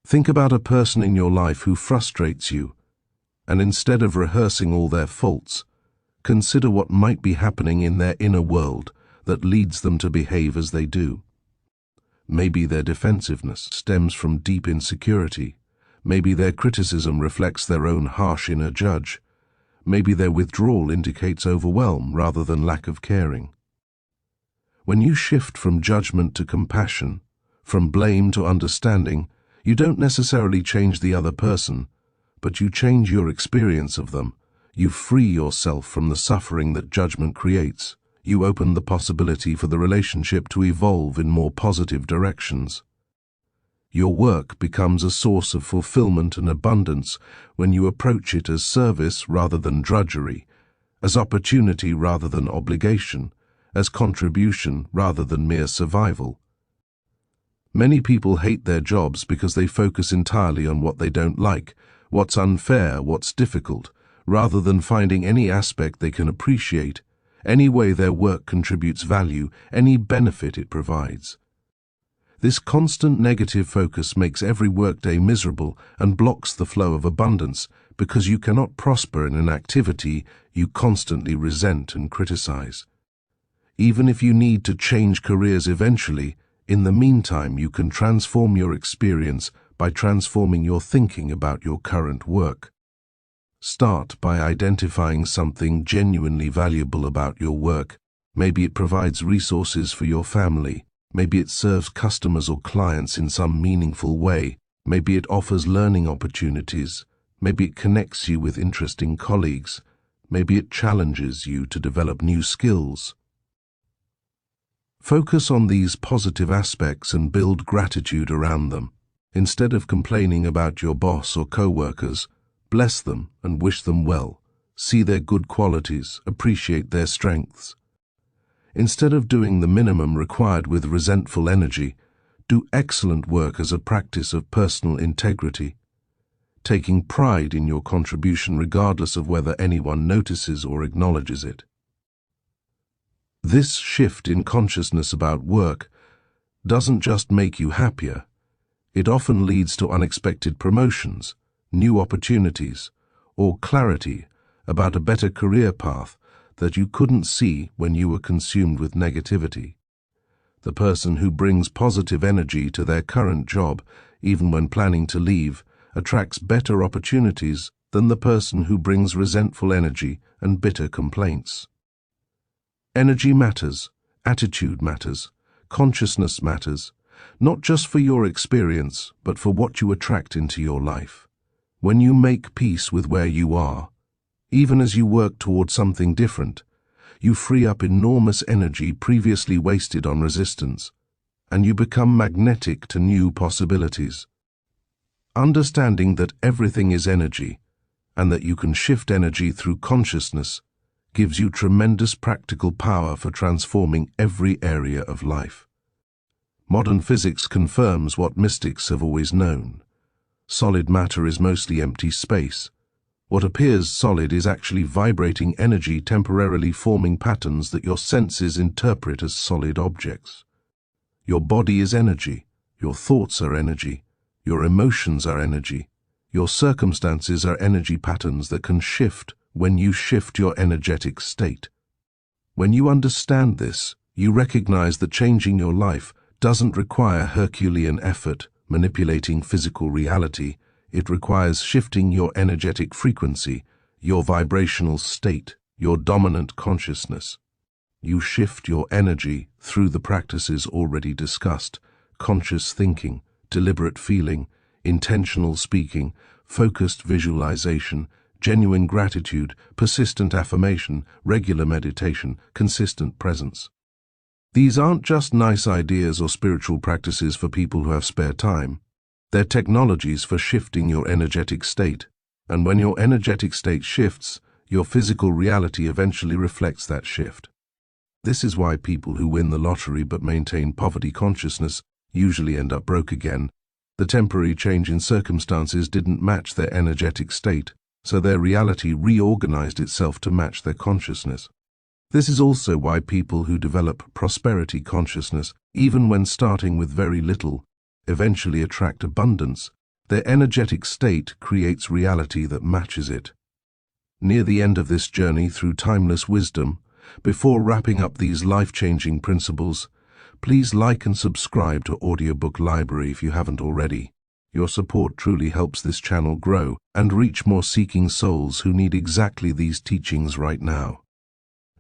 [SPEAKER 1] Think about a person in your life who frustrates you, and instead of rehearsing all their faults, consider what might be happening in their inner world that leads them to behave as they do. Maybe their defensiveness stems from deep insecurity. Maybe their criticism reflects their own harsh inner judge. Maybe their withdrawal indicates overwhelm rather than lack of caring. When you shift from judgment to compassion, from blame to understanding, you don't necessarily change the other person, but you change your experience of them. You free yourself from the suffering that judgment creates. You open the possibility for the relationship to evolve in more positive directions. Your work becomes a source of fulfillment and abundance when you approach it as service rather than drudgery, as opportunity rather than obligation, as contribution rather than mere survival. Many people hate their jobs because they focus entirely on what they don't like, what's unfair, what's difficult, rather than finding any aspect they can appreciate, any way their work contributes value, any benefit it provides. This constant negative focus makes every workday miserable and blocks the flow of abundance because you cannot prosper in an activity you constantly resent and criticize. Even if you need to change careers eventually, in the meantime you can transform your experience by transforming your thinking about your current work. Start by identifying something genuinely valuable about your work. Maybe it provides resources for your family. Maybe it serves customers or clients in some meaningful way. Maybe it offers learning opportunities. Maybe it connects you with interesting colleagues. Maybe it challenges you to develop new skills. Focus on these positive aspects and build gratitude around them. Instead of complaining about your boss or co-workers, bless them and wish them well. See their good qualities, appreciate their strengths. Instead of doing the minimum required with resentful energy, do excellent work as a practice of personal integrity. taking pride in your contribution regardless of whether anyone notices or acknowledges it. This shift in consciousness about work doesn't just make you happier, it often leads to unexpected promotions, new opportunities, or clarity about a better career path that you couldn't see when you were consumed with negativity. The person who brings positive energy to their current job, even when planning to leave, attracts better opportunities than the person who brings resentful energy and bitter complaints. Energy matters, attitude matters, consciousness matters, not just for your experience, but for what you attract into your life. When you make peace with where you are, even as you work toward something different, you free up enormous energy previously wasted on resistance, and you become magnetic to new possibilities. Understanding that everything is energy, and that you can shift energy through consciousness, gives you tremendous practical power for transforming every area of life. Modern physics confirms what mystics have always known. Solid matter is mostly empty space. What appears solid is actually vibrating energy temporarily forming patterns that your senses interpret as solid objects. Your body is energy, your thoughts are energy, your emotions are energy, your circumstances are energy patterns that can shift when you shift your energetic state. When you understand this, you recognize that changing your life doesn't require Herculean effort, manipulating physical reality. It requires shifting your energetic frequency, your vibrational state, your dominant consciousness. You shift your energy through the practices already discussed: conscious thinking, deliberate feeling, intentional speaking, focused visualization, genuine gratitude, persistent affirmation, regular meditation, consistent presence. These aren't just nice ideas or spiritual practices for people who have spare time. They're technologies for shifting your energetic state, and when your energetic state shifts, your physical reality eventually reflects that shift. This is why people who win the lottery but maintain poverty consciousness usually end up broke again. The temporary change in circumstances didn't match their energetic state, so their reality reorganized itself to match their consciousness. This is also why people who develop prosperity consciousness, even when starting with very little, eventually attract abundance. Their energetic state creates reality that matches it. Near the end of this journey through timeless wisdom, before wrapping up these life-changing principles, please like and subscribe to Audiobook Library if you haven't already. Your support truly helps this channel grow and reach more seeking souls who need exactly these teachings right now.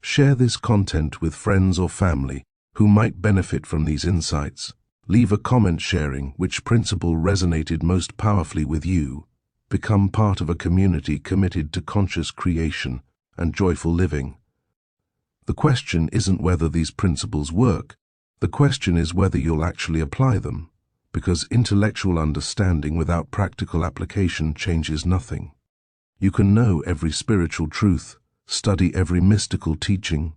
[SPEAKER 1] Share this content with friends or family who might benefit from these insights. Leave a comment sharing which principle resonated most powerfully with you. Become part of a community committed to conscious creation and joyful living. The question isn't whether these principles work. The question is whether you'll actually apply them, because intellectual understanding without practical application changes nothing. You can know every spiritual truth, study every mystical teaching,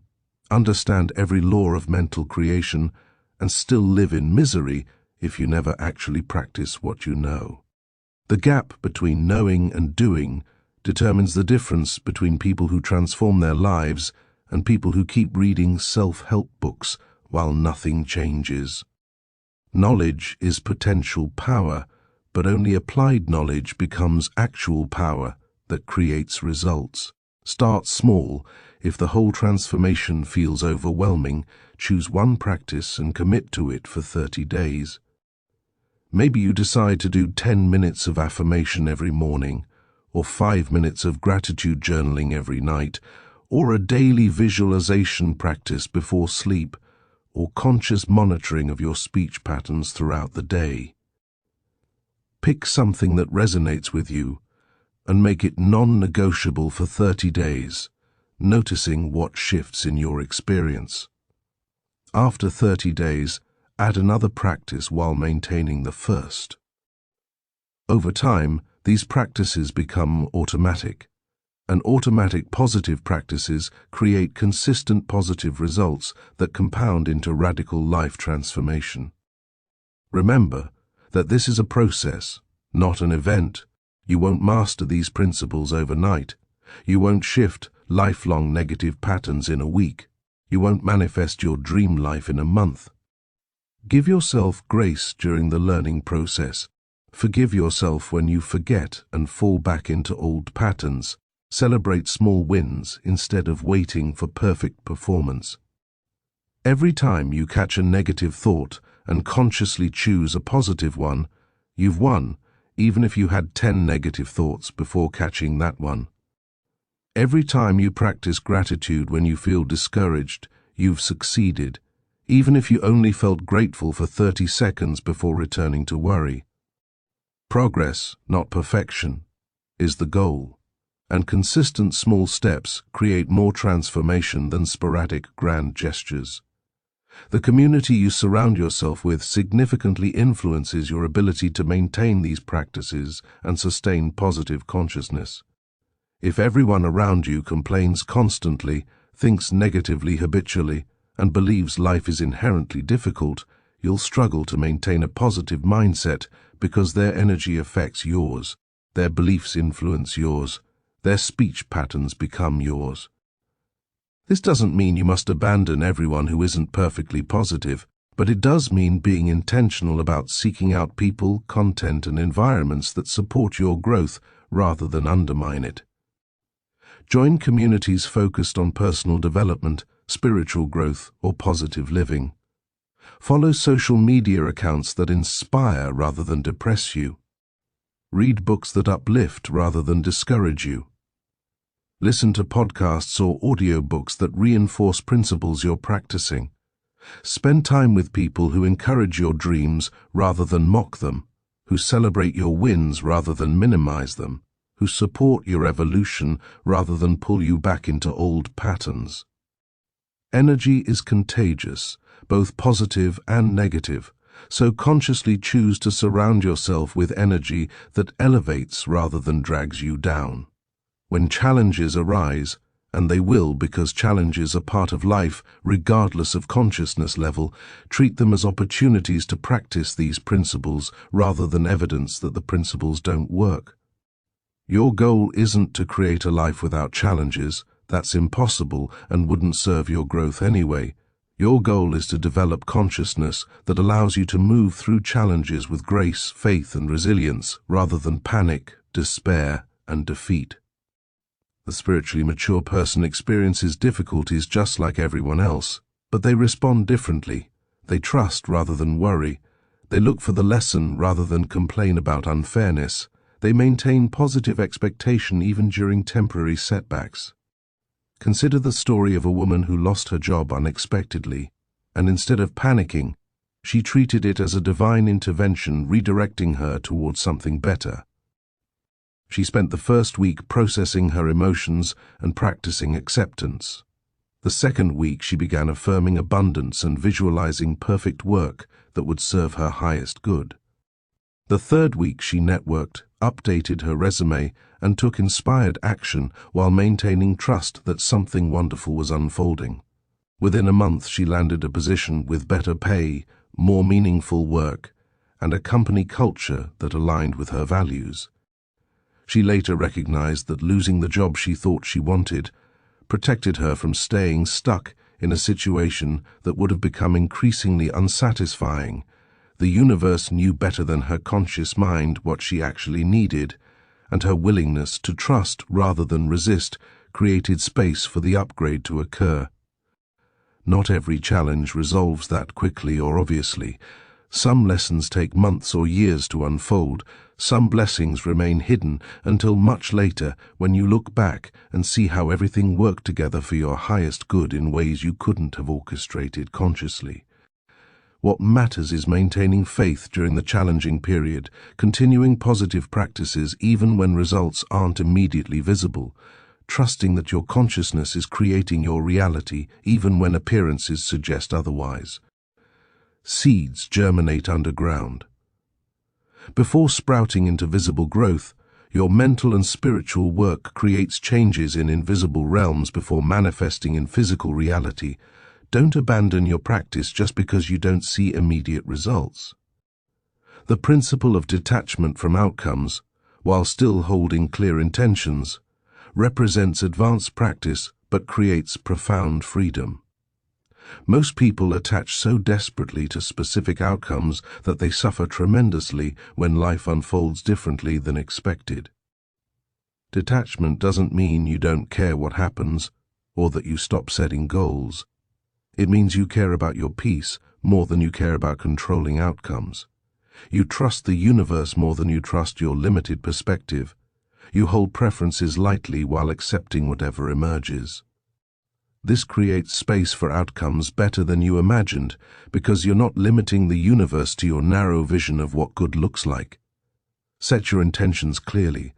[SPEAKER 1] understand every law of mental creation, and still live in misery if you never actually practice what you know. The gap between knowing and doing determines the difference between people who transform their lives and people who keep reading self-help books while nothing changes. Knowledge is potential power, but only applied knowledge becomes actual power that creates results. Start small. If the whole transformation feels overwhelming, choose one practice and commit to it for 30 days. Maybe you decide to do 10 minutes of affirmation every morning, or 5 minutes of gratitude journaling every night, or a daily visualization practice before sleep, or conscious monitoring of your speech patterns throughout the day. Pick something that resonates with you and make it non-negotiable for 30 days, noticing what shifts in your experience. After 30 days, add another practice while maintaining the first. Over time, these practices become automatic, and automatic positive practices create consistent positive results that compound into radical life transformation. Remember that this is a process, not an event, You won't master these principles overnight. You won't shift lifelong negative patterns in a week. You won't manifest your dream life in a month. Give yourself grace during the learning process. Forgive yourself when you forget and fall back into old patterns. Celebrate small wins instead of waiting for perfect performance. Every time you catch a negative thought and consciously choose a positive one, you've won, even if you had 10 negative thoughts before catching that one. Every time you practice gratitude when you feel discouraged, you've succeeded, even if you only felt grateful for 30 seconds before returning to worry. Progress, not perfection, is the goal, and consistent small steps create more transformation than sporadic grand gestures. The community you surround yourself with significantly influences your ability to maintain these practices and sustain positive consciousness. If everyone around you complains constantly, thinks negatively habitually, and believes life is inherently difficult, you'll struggle to maintain a positive mindset because their energy affects yours, their beliefs influence yours, their speech patterns become yours. This doesn't mean you must abandon everyone who isn't perfectly positive, but it does mean being intentional about seeking out people, content, and environments that support your growth rather than undermine it. Join communities focused on personal development, spiritual growth, or positive living. Follow social media accounts that inspire rather than depress you. Read books that uplift rather than discourage you. Listen to podcasts or audiobooks that reinforce principles you're practicing. Spend time with people who encourage your dreams rather than mock them, who celebrate your wins rather than minimize them, who support your evolution rather than pull you back into old patterns. Energy is contagious, both positive and negative, so consciously choose to surround yourself with energy that elevates rather than drags you down. When challenges arise, and they will because challenges are part of life regardless of consciousness level, treat them as opportunities to practice these principles rather than evidence that the principles don't work. Your goal isn't to create a life without challenges. That's impossible and wouldn't serve your growth anyway. Your goal is to develop consciousness that allows you to move through challenges with grace, faith, and resilience rather than panic, despair, and defeat. The spiritually mature person experiences difficulties just like everyone else, but they respond differently. They trust rather than worry. They look for the lesson rather than complain about unfairness. They maintain positive expectation even during temporary setbacks. Consider the story of a woman who lost her job unexpectedly, and instead of panicking, she treated it as a divine intervention redirecting her towards something better. She spent the first week processing her emotions and practicing acceptance. The second week she began affirming abundance and visualizing perfect work that would serve her highest good. The third week she networked, updated her resume, and took inspired action while maintaining trust that something wonderful was unfolding. Within a month she landed a position with better pay, more meaningful work, and a company culture that aligned with her values. She later recognized that losing the job she thought she wanted protected her from staying stuck in a situation that would have become increasingly unsatisfying. The universe knew better than her conscious mind what she actually needed, and her willingness to trust rather than resist created space for the upgrade to occur. Not every challenge resolves that quickly or obviously. Some lessons take months or years to unfold. Some blessings remain hidden until much later when you look back and see how everything worked together for your highest good in ways you couldn't have orchestrated consciously. What matters is maintaining faith during the challenging period, continuing positive practices even when results aren't immediately visible, trusting that your consciousness is creating your reality even when appearances suggest otherwise. Seeds germinate underground. Before sprouting into visible growth, your mental and spiritual work creates changes in invisible realms before manifesting in physical reality. Don't abandon your practice just because you don't see immediate results. The principle of detachment from outcomes, while still holding clear intentions, represents advanced practice but creates profound freedom. Most people attach so desperately to specific outcomes that they suffer tremendously when life unfolds differently than expected. Detachment doesn't mean you don't care what happens or that you stop setting goals. It means you care about your peace more than you care about controlling outcomes. You trust the universe more than you trust your limited perspective. You hold preferences lightly while accepting whatever emerges. This creates space for outcomes better than you imagined because you're not limiting the universe to your narrow vision of what good looks like. Set your intentions clearly.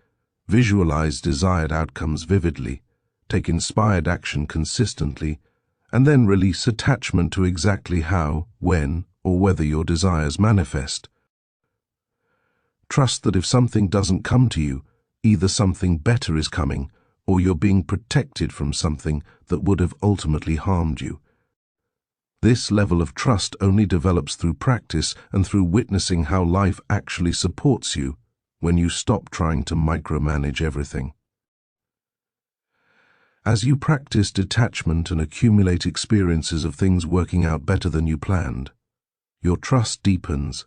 [SPEAKER 1] Visualize desired outcomes vividly. Take inspired action consistently, and then release attachment to exactly how, when, or whether your desires manifest. Trust that if something doesn't come to you, either something better is coming, or you're being protected from something that would have ultimately harmed you. This level of trust only develops through practice and through witnessing how life actually supports you when you stop trying to micromanage everything. As you practice detachment and accumulate experiences of things working out better than you planned, your trust deepens,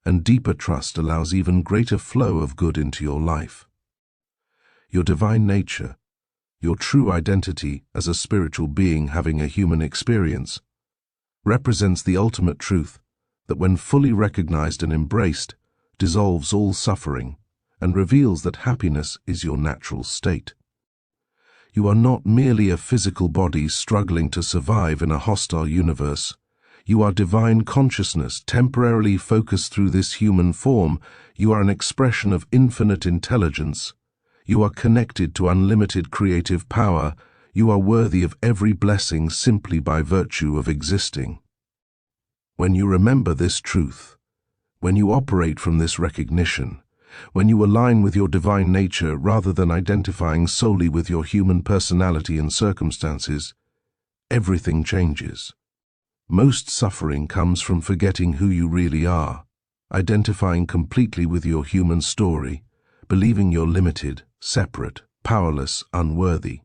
[SPEAKER 1] and deeper trust allows even greater flow of good into your life. Your divine nature, your true identity as a spiritual being having a human experience, represents the ultimate truth that when fully recognized and embraced, dissolves all suffering and reveals that happiness is your natural state. You are not merely a physical body struggling to survive in a hostile universe. You are divine consciousness temporarily focused through this human form. You are an expression of infinite intelligence. You are connected to unlimited creative power. You are worthy of every blessing simply by virtue of existing. When you remember this truth, when you operate from this recognition, when you align with your divine nature rather than identifying solely with your human personality and circumstances, everything changes. Most suffering comes from forgetting who you really are, identifying completely with your human story, believing you're limited, separate, powerless, unworthy.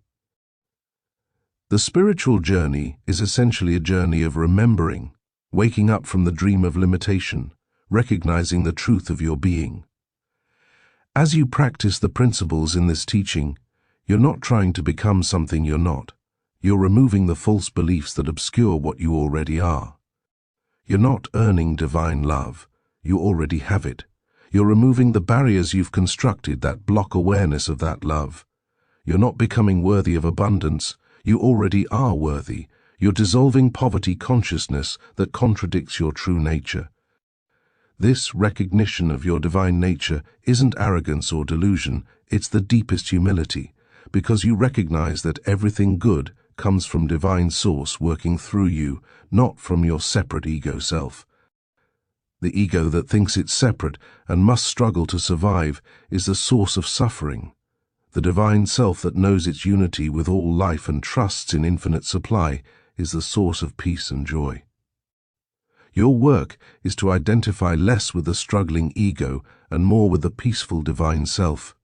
[SPEAKER 1] The spiritual journey is essentially a journey of remembering, waking up from the dream of limitation, recognizing the truth of your being. As you practice the principles in this teaching, you're not trying to become something you're not. You're removing the false beliefs that obscure what you already are. You're not earning divine love. You already have it. You're removing the barriers you've constructed that block awareness of that love. You're not becoming worthy of abundance. You already are worthy. You're dissolving poverty consciousness that contradicts your true nature. This recognition of your divine nature isn't arrogance or delusion, it's the deepest humility, because you recognize that everything good comes from divine source working through you, not from your separate ego self. The ego that thinks it's separate and must struggle to survive is the source of suffering. The divine self that knows its unity with all life and trusts in infinite supply is the source of peace and joy. Your work is to identify less with the struggling ego and more with the peaceful divine self,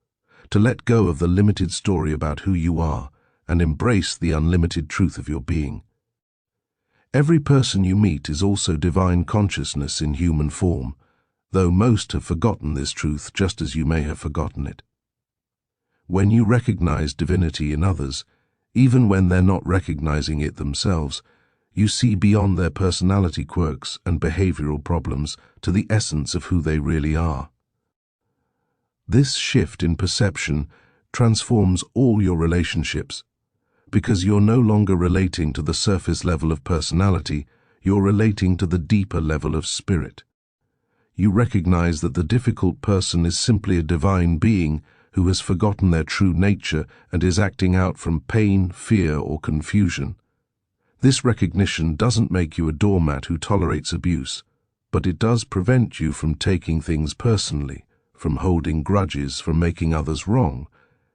[SPEAKER 1] to let go of the limited story about who you are and embrace the unlimited truth of your being. Every person you meet is also divine consciousness in human form, though most have forgotten this truth just as you may have forgotten it. When you recognize divinity in others, even when they're not recognizing it themselves, you see beyond their personality quirks and behavioral problems to the essence of who they really are. This shift in perception transforms all your relationships, because you're no longer relating to the surface level of personality, you're relating to the deeper level of spirit. You recognize that the difficult person is simply a divine being who has forgotten their true nature and is acting out from pain, fear, or confusion. This recognition doesn't make you a doormat who tolerates abuse, but it does prevent you from taking things personally, from holding grudges, from making others wrong,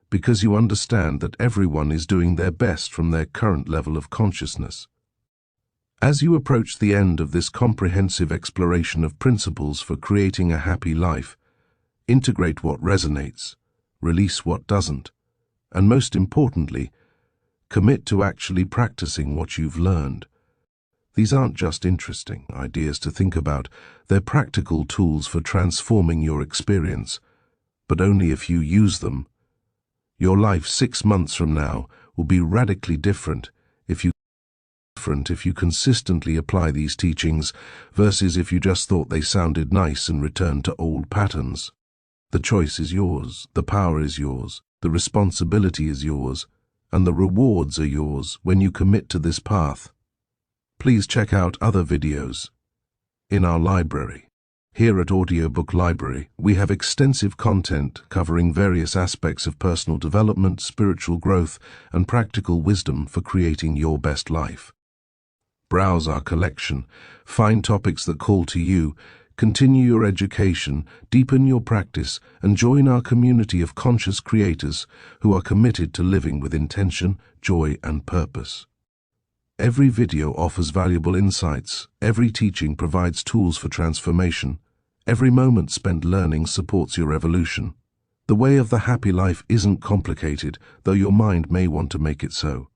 [SPEAKER 1] because you understand that everyone is doing their best from their current level of consciousness. As you approach the end of this comprehensive exploration of principles for creating a happy life, integrate what resonates, release what doesn't, and most importantly, commit to actually practicing what you've learned. These aren't just interesting ideas to think about, they're practical tools for transforming your experience, but only if you use them. Your life 6 months from now will be radically different if you consistently apply these teachings versus if you just thought they sounded nice and returned to old patterns. The choice is yours, the power is yours, the responsibility is yours, and the rewards are yours when you commit to this path. Please check out other videos in our library. Here at Audiobook Library, we have extensive content covering various aspects of personal development, spiritual growth, and practical wisdom for creating your best life. Browse our collection, find topics that call to you, continue your education, deepen your practice, and join our community of conscious creators who are committed to living with intention, joy, and purpose. Every video offers valuable insights, every teaching provides tools for transformation, every moment spent learning supports your evolution. The way of the happy life isn't complicated, though your mind may want to make it so.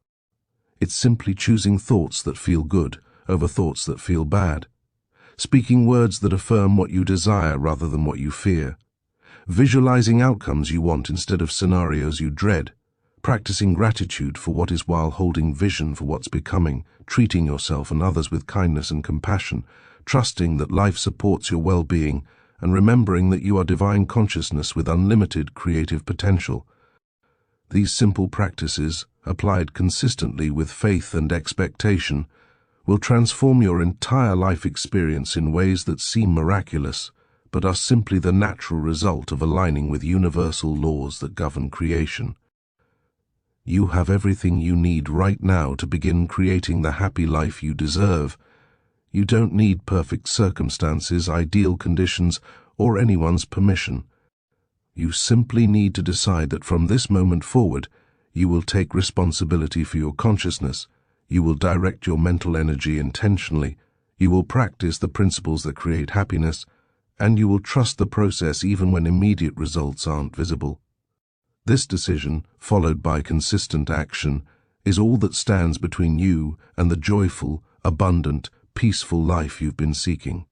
[SPEAKER 1] It's simply choosing thoughts that feel good over thoughts that feel bad, speaking words that affirm what you desire rather than what you fear, visualizing outcomes you want instead of scenarios you dread, practicing gratitude for what is while holding vision for what's becoming, treating yourself and others with kindness and compassion, trusting that life supports your well-being, and remembering that you are divine consciousness with unlimited creative potential. These simple practices, applied consistently with faith and expectation, will transform your entire life experience in ways that seem miraculous, but are simply the natural result of aligning with universal laws that govern creation. You have everything you need right now to begin creating the happy life you deserve. You don't need perfect circumstances, ideal conditions, or anyone's permission. You simply need to decide that from this moment forward, you will take responsibility for your consciousness, you will direct your mental energy intentionally, you will practice the principles that create happiness, and you will trust the process even when immediate results aren't visible. This decision, followed by consistent action, is all that stands between you and the joyful, abundant, peaceful life you've been seeking.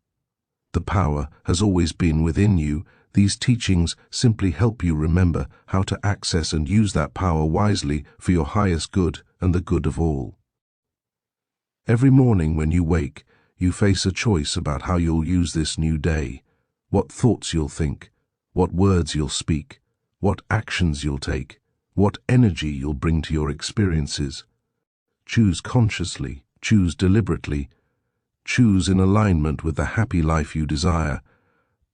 [SPEAKER 1] The power has always been within you. These teachings simply help you remember how to access and use that power wisely for your highest good and the good of all. Every morning when you wake, you face a choice about how you'll use this new day, what thoughts you'll think, what words you'll speak, what actions you'll take, what energy you'll bring to your experiences. Choose consciously, choose deliberately, choose in alignment with the happy life you desire,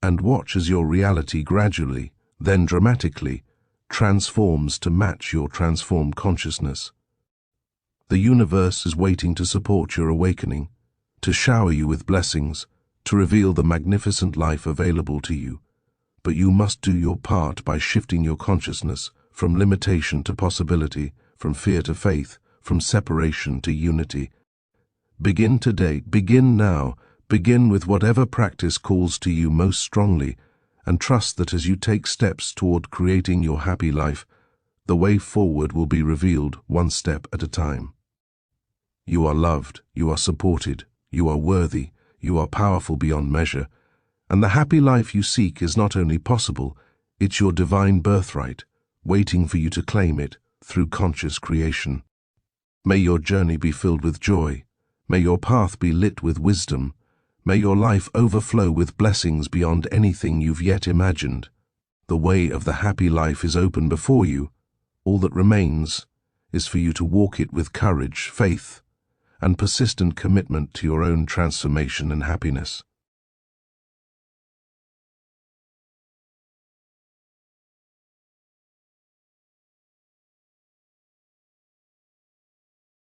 [SPEAKER 1] and watch as your reality gradually, then dramatically, transforms to match your transformed consciousness. The universe is waiting to support your awakening, to shower you with blessings, to reveal the magnificent life available to you. But you must do your part by shifting your consciousness from limitation to possibility, from fear to faith, from separation to unity. Begin today, begin now, begin with whatever practice calls to you most strongly, and trust that as you take steps toward creating your happy life, the way forward will be revealed one step at a time. You are loved, you are supported, you are worthy, you are powerful beyond measure, and the happy life you seek is not only possible, it's your divine birthright, waiting for you to claim it through conscious creation. May your journey be filled with joy. May your path be lit with wisdom. May your life overflow with blessings beyond anything you've yet imagined. The way of the happy life is open before you. All that remains is for you to walk it with courage, faith, and persistent commitment to your own transformation and happiness.